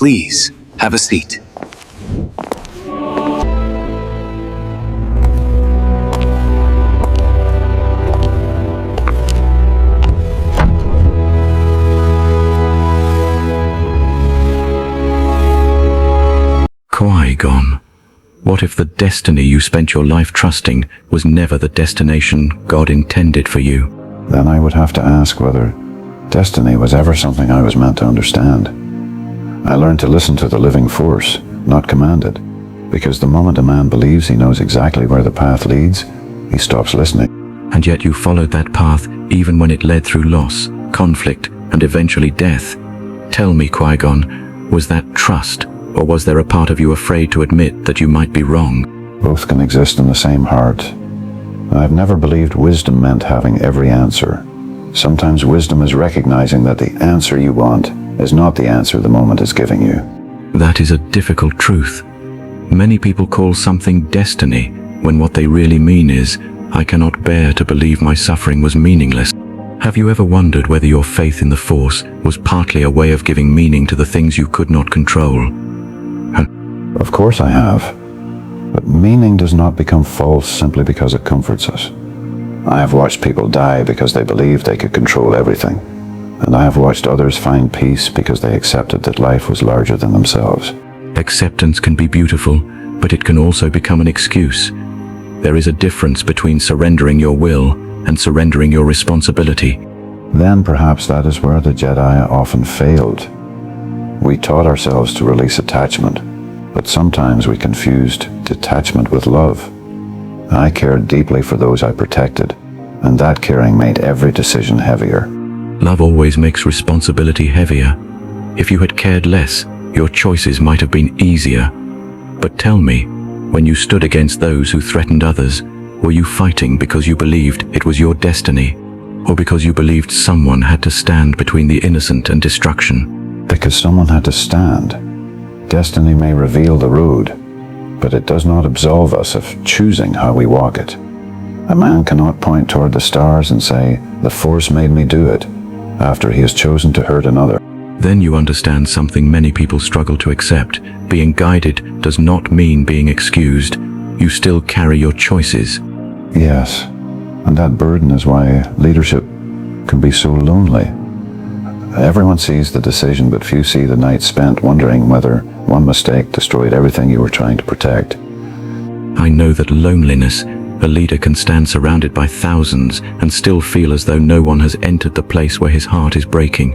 Please, have a seat. Qui-Gon, what if the destiny you spent your life trusting was never the destination God intended for you? Then I would have to ask whether destiny was ever something I was meant to understand. I learned to listen to the living force, not command it, because the moment a man believes he knows exactly where the path leads, he stops listening. And yet you followed that path even when it led through loss, conflict, and eventually death. Tell me, Qui-Gon, was that trust, or was there a part of you afraid to admit that you might be wrong? Both can exist in the same heart. I've never believed wisdom meant having every answer. Sometimes wisdom is recognizing that the answer you want is not the answer the moment is giving you. That is a difficult truth. Many people call something destiny, when what they really mean is, I cannot bear to believe my suffering was meaningless. Have you ever wondered whether your faith in the Force was partly a way of giving meaning to the things you could not control? Of course I have. But meaning does not become false simply because it comforts us. I have watched people die because they believed they could control everything. And I have watched others find peace because they accepted that life was larger than themselves. Acceptance can be beautiful, but it can also become an excuse. There is a difference between surrendering your will and surrendering your responsibility. Then perhaps that is where the Jedi often failed. We taught ourselves to release attachment, but sometimes we confused detachment with love. I cared deeply for those I protected, and that caring made every decision heavier. Love always makes responsibility heavier. If you had cared less, your choices might have been easier. But tell me, when you stood against those who threatened others, were you fighting because you believed it was your destiny, or because you believed someone had to stand between the innocent and destruction? Because someone had to stand. Destiny may reveal the road, but it does not absolve us of choosing how we walk it. A man cannot point toward the stars and say, "The Force made me do it," after he has chosen to hurt another. Then you understand something many people struggle to accept. Being guided does not mean being excused. You still carry your choices. Yes, and that burden is why leadership can be so lonely. Everyone sees the decision, but few see the night spent wondering whether one mistake destroyed everything you were trying to protect. I know that loneliness, a leader can stand surrounded by thousands and still feel as though no one has entered the place where his heart is breaking.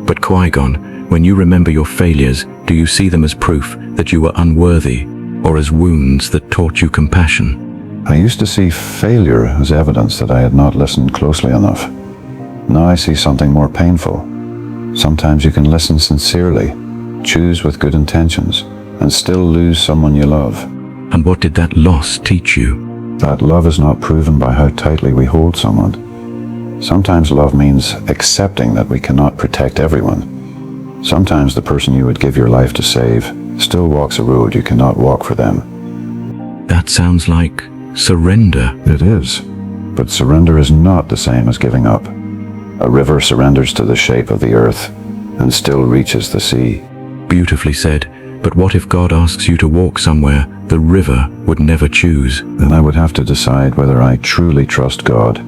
But Qui-Gon, when you remember your failures, do you see them as proof that you were unworthy, or as wounds that taught you compassion? I used to see failure as evidence that I had not listened closely enough. Now I see something more painful. Sometimes you can listen sincerely, choose with good intentions, and still lose someone you love. And what did that loss teach you? That love is not proven by how tightly we hold someone. Sometimes love means accepting that we cannot protect everyone. Sometimes the person you would give your life to save still walks a road you cannot walk for them. That sounds like surrender. It is. But surrender is not the same as giving up. A river surrenders to the shape of the earth and still reaches the sea. Beautifully said. But what if God asks you to walk somewhere the river would never choose? Then I would have to decide whether I truly trust God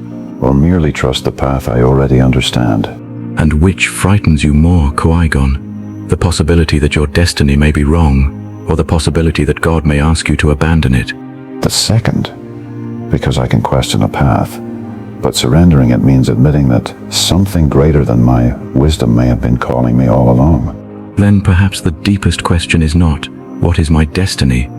or merely trust the path I already understand. And which frightens you more, Qui-Gon? The possibility that your destiny may be wrong, or the possibility that God may ask you to abandon it? The second, because I can question a path. But surrendering it means admitting that something greater than my wisdom may have been calling me all along. Then perhaps the deepest question is not, what is my destiny?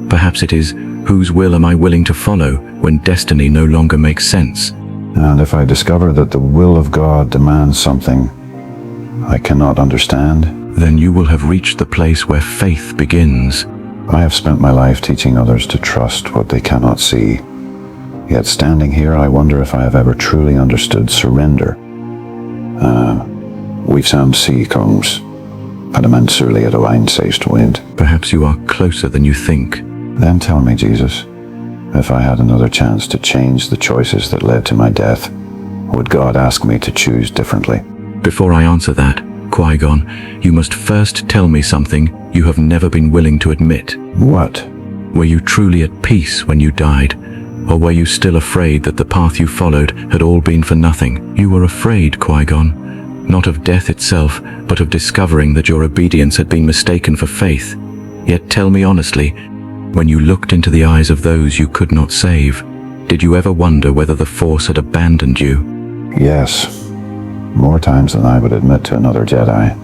Perhaps it is, whose will am I willing to follow when destiny no longer makes sense? And if I discover that the will of God demands something I cannot understand, then you will have reached the place where faith begins. I have spent my life teaching others to trust what they cannot see. Yet standing here, I wonder if I have ever truly understood surrender. We've some sea comes, and surely at a line says to wind. Perhaps you are closer than you think. Then tell me, Jesus, if I had another chance to change the choices that led to my death, would God ask me to choose differently? Before I answer that, Qui-Gon, you must first tell me something you have never been willing to admit. What? Were you truly at peace when you died? Or were you still afraid that the path you followed had all been for nothing? You were afraid, Qui-Gon, not of death itself, but of discovering that your obedience had been mistaken for faith. Yet tell me honestly, when you looked into the eyes of those you could not save, did you ever wonder whether the Force had abandoned you? Yes. More times than I would admit to another Jedi.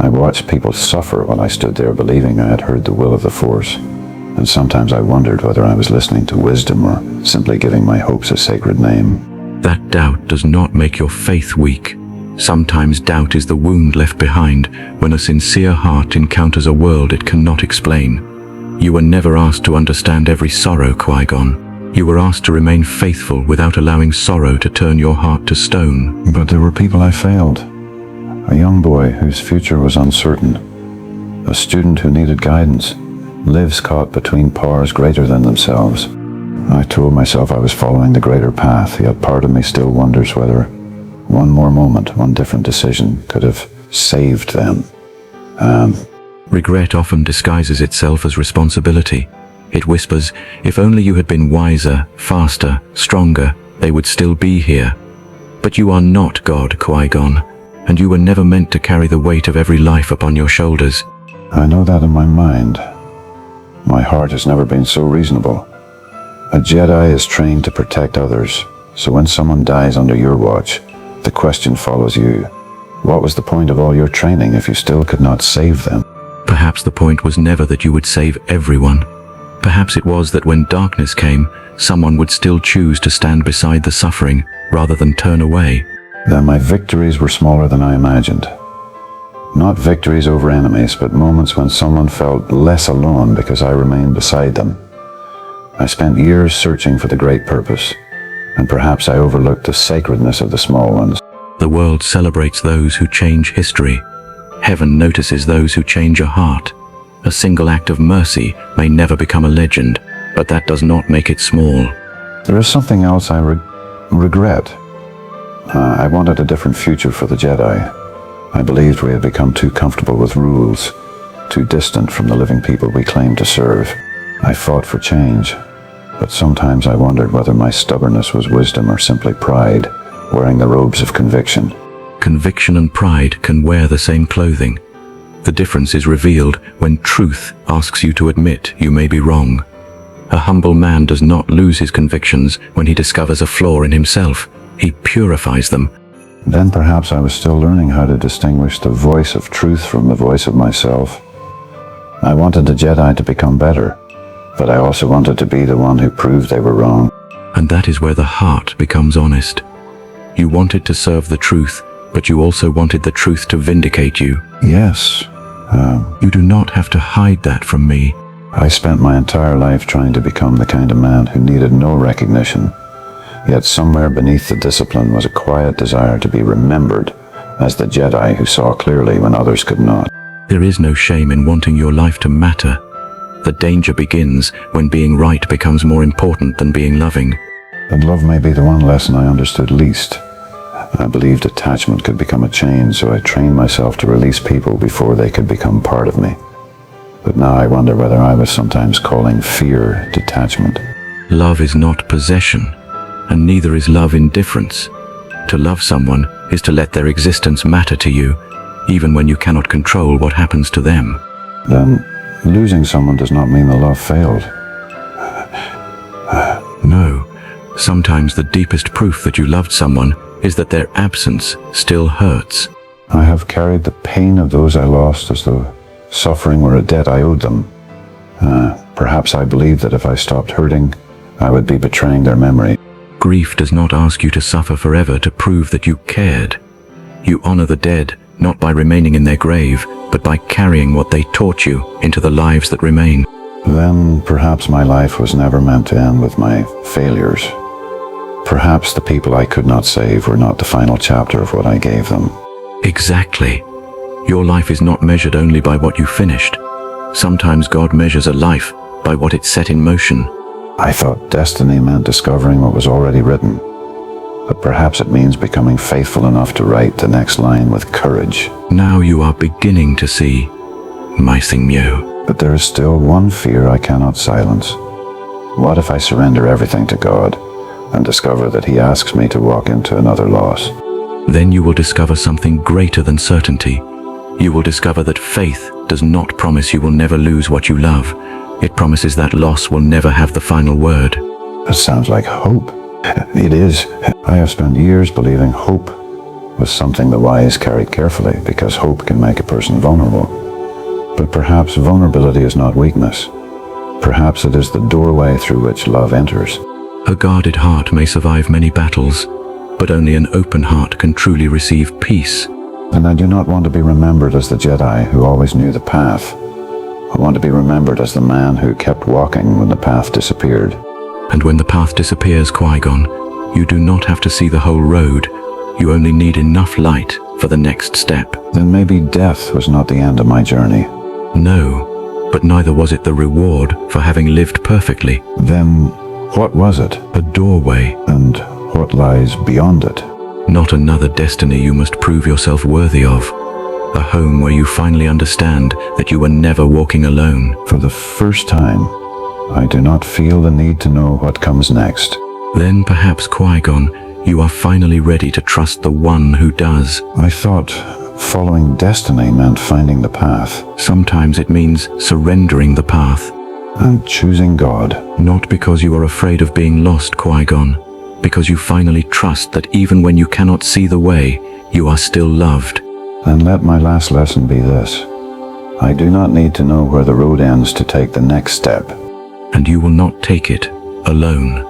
I watched people suffer while I stood there believing I had heard the will of the Force. And sometimes I wondered whether I was listening to wisdom or simply giving my hopes a sacred name. That doubt does not make your faith weak. Sometimes doubt is the wound left behind when a sincere heart encounters a world it cannot explain. You were never asked to understand every sorrow, Qui-Gon. You were asked to remain faithful without allowing sorrow to turn your heart to stone. But there were people I failed. A young boy whose future was uncertain. A student who needed guidance. Lives caught between powers greater than themselves. I told myself I was following the greater path, yet part of me still wonders whether one more moment, one different decision could have saved them. Regret often disguises itself as responsibility. It whispers, if only you had been wiser, faster, stronger, they would still be here. But you are not God, Qui-Gon, and you were never meant to carry the weight of every life upon your shoulders. I know that in my mind. My heart has never been so reasonable. A Jedi is trained to protect others, so when someone dies under your watch, the question follows you. What was the point of all your training if you still could not save them? Perhaps the point was never that you would save everyone. Perhaps it was that when darkness came, someone would still choose to stand beside the suffering rather than turn away. Then my victories were smaller than I imagined. Not victories over enemies, but moments when someone felt less alone because I remained beside them. I spent years searching for the great purpose, and perhaps I overlooked the sacredness of the small ones. The world celebrates those who change history. Heaven notices those who change a heart. A single act of mercy may never become a legend, but that does not make it small. There is something else I regret. I wanted a different future for the Jedi. I believed we had become too comfortable with rules, too distant from the living people we claimed to serve. I fought for change, but sometimes I wondered whether my stubbornness was wisdom or simply pride, wearing the robes of conviction. Conviction and pride can wear the same clothing. The difference is revealed when truth asks you to admit you may be wrong. A humble man does not lose his convictions when he discovers a flaw in himself. He purifies them. Then perhaps I was still learning how to distinguish the voice of truth from the voice of myself. I wanted the Jedi to become better, but I also wanted to be the one who proved they were wrong. And that is where the heart becomes honest. You wanted to serve the truth, but you also wanted the truth to vindicate you. Yes. You do not have to hide that from me. I spent my entire life trying to become the kind of man who needed no recognition. Yet somewhere beneath the discipline was a quiet desire to be remembered as the Jedi who saw clearly when others could not. There is no shame in wanting your life to matter. The danger begins when being right becomes more important than being loving. And love may be the one lesson I understood least. I believed attachment could become a chain, so I trained myself to release people before they could become part of me. But now I wonder whether I was sometimes calling fear detachment. Love is not possession, and neither is love indifference. To love someone is to let their existence matter to you, even when you cannot control what happens to them. Then losing someone does not mean the love failed. No. Sometimes the deepest proof that you loved someone is that their absence still hurts. I have carried the pain of those I lost as though suffering were a debt I owed them. Perhaps I believed that if I stopped hurting, I would be betraying their memory. Grief does not ask you to suffer forever to prove that you cared. You honor the dead, not by remaining in their grave, but by carrying what they taught you into the lives that remain. Then perhaps my life was never meant to end with my failures. Perhaps the people I could not save were not the final chapter of what I gave them. Exactly. Your life is not measured only by what you finished. Sometimes God measures a life by what it set in motion. I thought destiny meant discovering what was already written. but perhaps it means becoming faithful enough to write the next line with courage. Now you are beginning to see, my Myo. But there is still one fear I cannot silence. What if I surrender everything to God and discover that He asks me to walk into another loss? Then you will discover something greater than certainty. You will discover that faith does not promise you will never lose what you love. It promises that loss will never have the final word. That sounds like hope. It is. I have spent years believing hope was something the wise carried carefully because hope can make a person vulnerable. But perhaps vulnerability is not weakness. Perhaps it is the doorway through which love enters. A guarded heart may survive many battles, but only an open heart can truly receive peace. And I do not want to be remembered as the Jedi who always knew the path. I want to be remembered as the man who kept walking when the path disappeared. And when the path disappears, Qui-Gon, you do not have to see the whole road. You only need enough light for the next step. Then maybe death was not the end of my journey. No, but neither was it the reward for having lived perfectly. Then what was it? A doorway. And what lies beyond it? Not another destiny you must prove yourself worthy of. A home where you finally understand that you were never walking alone. For the first time, I do not feel the need to know what comes next. Then perhaps, Qui-Gon, you are finally ready to trust the one who does. I thought following destiny meant finding the path. Sometimes it means surrendering the path. And choosing God. Not because you are afraid of being lost, Qui-Gon, because you finally trust that even when you cannot see the way, you are still loved. Then let my last lesson be this. I do not need to know where the road ends to take the next step. And you will not take it alone.